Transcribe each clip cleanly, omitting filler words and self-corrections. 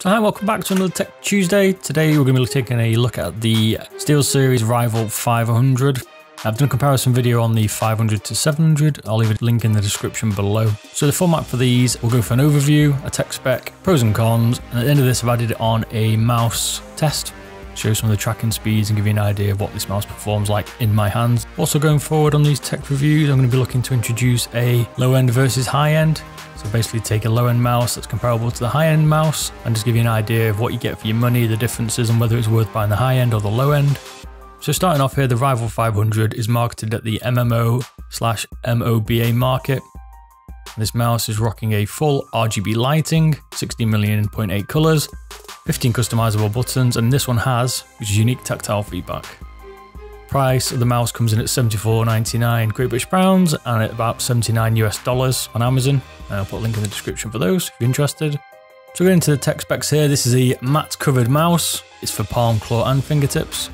Hi, welcome back to another Tech Tuesday. Today we're going to be taking a look at the SteelSeries Rival 500. I've done a comparison video on the 500 to 700. I'll leave a link in the description below. So the format for these, we'll go for an overview, a tech spec, pros and cons, and at the end of this I've added on a mouse test. Show some of the tracking speeds and give you an idea of what this mouse performs like in my hands. Also going forward on these tech reviews, I'm going to be looking to introduce a low end versus high end. So basically take a low end mouse that's comparable to the high end mouse and just give you an idea of what you get for your money, the differences and whether it's worth buying the high end or the low end. So starting off here, the Rival 500 is marketed at the MMO/MOBA market. This mouse is rocking a full RGB lighting, 60 million 0.8 colors, 15 customizable buttons, and this one has, which is unique tactile feedback. Price of the mouse comes in at $74.99 Great British pounds and at about $79 US on Amazon. I'll put a link in the description for those if you're interested. So going into the tech specs here, this is a matte covered mouse. It's for palm, claw and fingertips.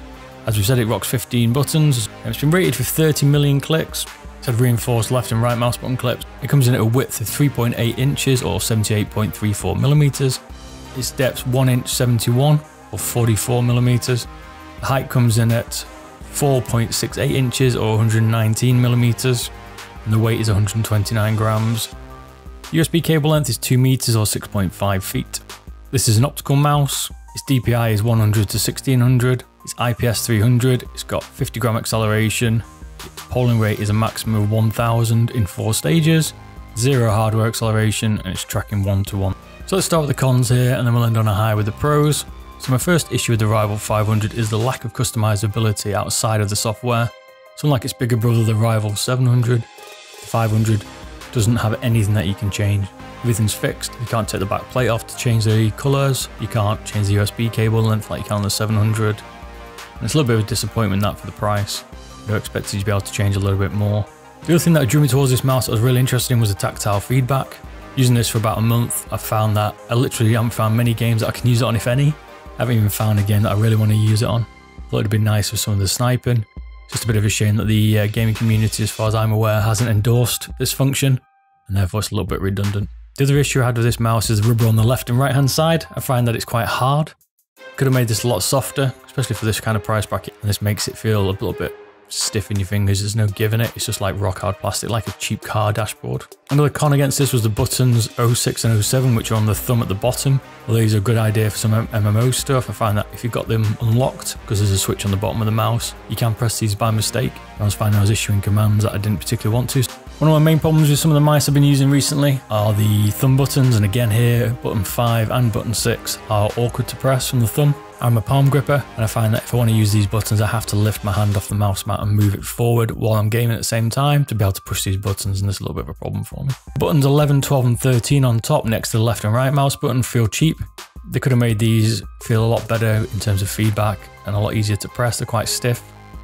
As we said, it rocks 15 buttons. It's been rated for 30 million clicks. It's had reinforced left and right mouse button clips. It comes in at a width of 3.8 inches or 78.34 millimeters. Its depth 1 inch 71 or 44 millimeters. The height comes in at 4.68 inches or 119 millimeters. And the weight is 129 grams. USB cable length is 2 meters or 6.5 feet. This is an optical mouse. Its DPI is 100 to 1600. It's IPS 300. It's got 50 gram acceleration. Its polling rate is a maximum of 1000 in 4 stages. 0 hardware acceleration, and it's tracking 1:1. So let's start with the cons here and then we'll end on a high with the pros. So my first issue with the Rival 500 is the lack of customizability outside of the software. So unlike its bigger brother, the Rival 700, the 500 doesn't have anything that you can change. Everything's fixed. You can't take the back plate off to change the colors. You can't change the USB cable length like you can on the 700. And it's a little bit of a disappointment that for the price. I expected you to be able to change a little bit more. The other thing that drew me towards this mouse that was really interesting was the tactile feedback. Using this for about a month, I've found that I literally haven't found many games that I can use it on, if any. I haven't even found a game that I really want to use it on. Thought it'd be nice for some of the sniping. It's just a bit of a shame that the gaming community, as far as I'm aware, hasn't endorsed this function, and therefore it's a little bit redundant. The other issue I had with this mouse is the rubber on the left and right hand side. I find that it's quite hard. Could have made this a lot softer, especially for this kind of price bracket, and this makes it feel a little bit stiff in your fingers. There's no give in it. It's just like rock hard plastic, like a cheap car dashboard. Another con against this was the buttons 06 and 07, which are on the thumb at the bottom. Well, these are a good idea for some MMO stuff. I find that if you've got them unlocked, because there's a switch on the bottom of the mouse, you can press these by mistake. I was finding I was issuing commands that I didn't particularly want to. One of my main problems with some of the mice I've been using recently are the thumb buttons, and again here, button 5 and button 6 are awkward to press from the thumb. I'm a palm gripper, and I find that if I want to use these buttons, I have to lift my hand off the mouse mat and move it forward while I'm gaming at the same time to be able to push these buttons, and this is a little bit of a problem for me. Buttons 11, 12 and 13 on top next to the left and right mouse button feel cheap. They could have made these feel a lot better in terms of feedback and a lot easier to press. They're quite stiff.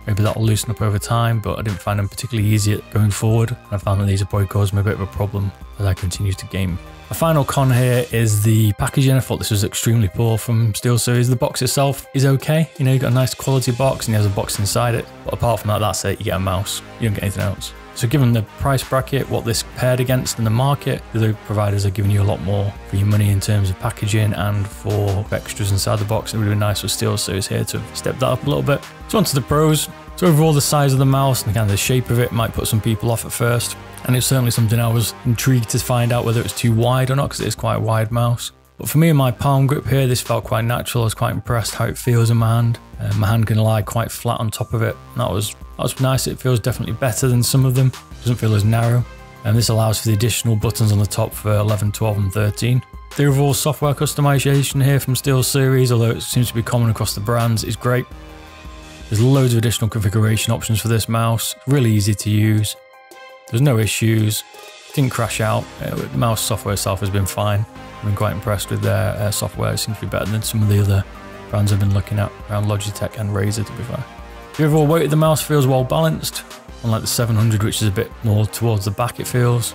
Maybe that'll loosen up over time, but I didn't find them particularly easy going forward. I found that these have probably caused me a bit of a problem as I continue to game. A final con here is the packaging. I thought this was extremely poor from SteelSeries. The box itself is okay. You know, you've got a nice quality box and it has a box inside it. But apart from that, that's it. You get a mouse. You don't get anything else. So given the price bracket, what this paired against in the market, the other providers are giving you a lot more for your money in terms of packaging and for extras inside the box. It would have been nice for SteelSeries here to step that up a little bit. So onto the pros. So overall, the size of the mouse and kind of the shape of it might put some people off at first. And it's certainly something I was intrigued to find out whether it's too wide or not, because it is quite a wide mouse. But for me and my palm grip here, this felt quite natural. I was quite impressed how it feels in my hand. My hand can lie quite flat on top of it. And that was nice. It feels definitely better than some of them. It doesn't feel as narrow. And this allows for the additional buttons on the top for 11, 12 and 13. The overall software customization here from SteelSeries, although it seems to be common across the brands, is great. There's loads of additional configuration options for this mouse. Really easy to use. There's no issues. Didn't crash out. The mouse software itself has been fine. I've been quite impressed with their software. It seems to be better than some of the other brands I've been looking at around Logitech and Razer, to be fair. The overall weight of the mouse feels well balanced, unlike the 700, which is a bit more towards the back, it feels.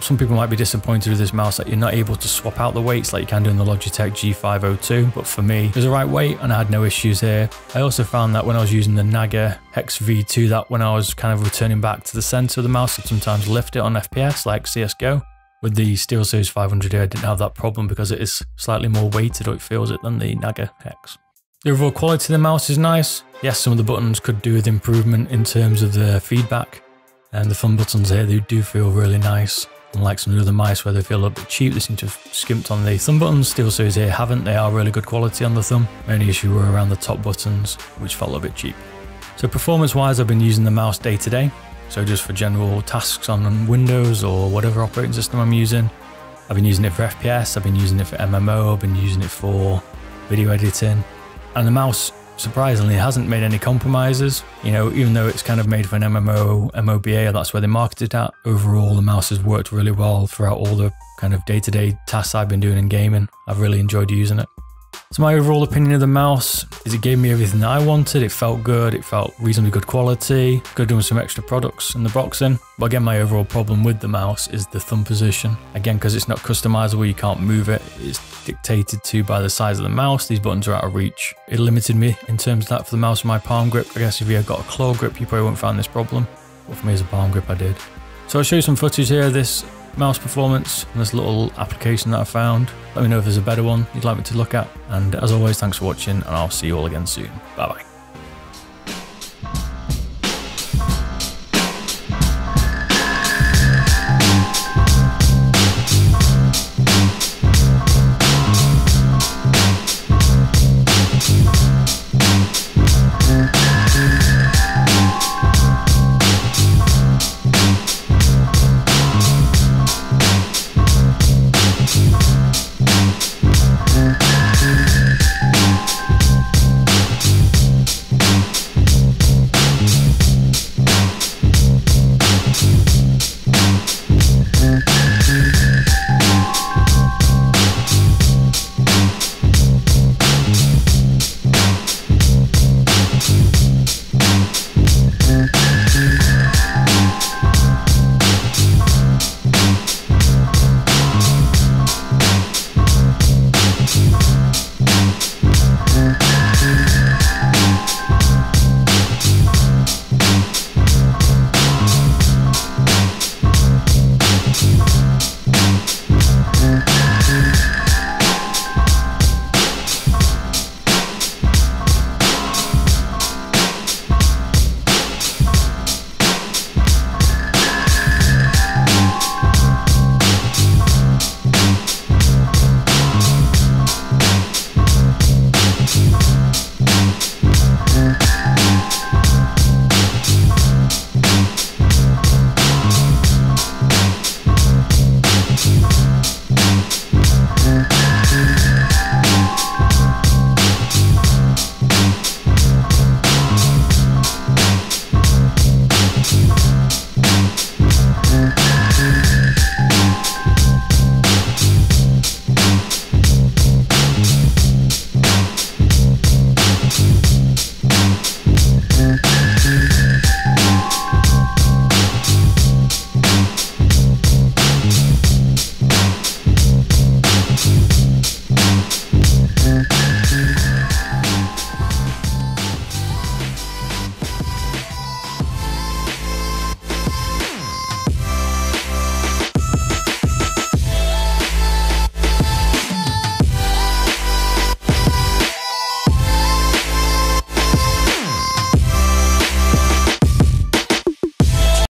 Some people might be disappointed with this mouse that you're not able to swap out the weights like you can do in the Logitech G502, but for me, it was the right weight and I had no issues here. I also found that when I was using the Naga Hex V2, that when I was kind of returning back to the center of the mouse, I'd sometimes lift it on FPS like CSGO. With the SteelSeries 500 here, I didn't have that problem because it is slightly more weighted, or it feels it, than the Naga Hex. The overall quality of the mouse is nice. Yes, some of the buttons could do with improvement in terms of the feedback, and the thumb buttons here, they do feel really nice. Unlike some of the other mice where they feel a little bit cheap, they seem to have skimped on the thumb buttons. SteelSeries here haven't, they are really good quality on the thumb. My only issue were around the top buttons, which felt a little bit cheap. So performance wise, I've been using the mouse day to day. So just for general tasks on Windows or whatever operating system I'm using. I've been using it for FPS, I've been using it for MMO, I've been using it for video editing. And the mouse, surprisingly, hasn't made any compromises. You know, even though it's kind of made for an MMO, MOBA, that's where they marketed it at. Overall, the mouse has worked really well throughout all the kind of day-to-day tasks I've been doing in gaming. I've really enjoyed using it. So my overall opinion of the mouse is it gave me everything that I wanted. It felt good, it felt reasonably good quality. Could have done some extra products in the boxing. But again, my overall problem with the mouse is the thumb position. Again, because it's not customizable, you can't move it. It's dictated to by the size of the mouse. These buttons are out of reach. It limited me in terms of that for the mouse and my palm grip. I guess if you had got a claw grip, you probably wouldn't find this problem. But for me as a palm grip, I did. So I'll show you some footage here of this mouse performance and this little application that I found. Let me know if there's a better one you'd like me to look at. And as always, thanks for watching, and I'll see you all again soon. Bye bye.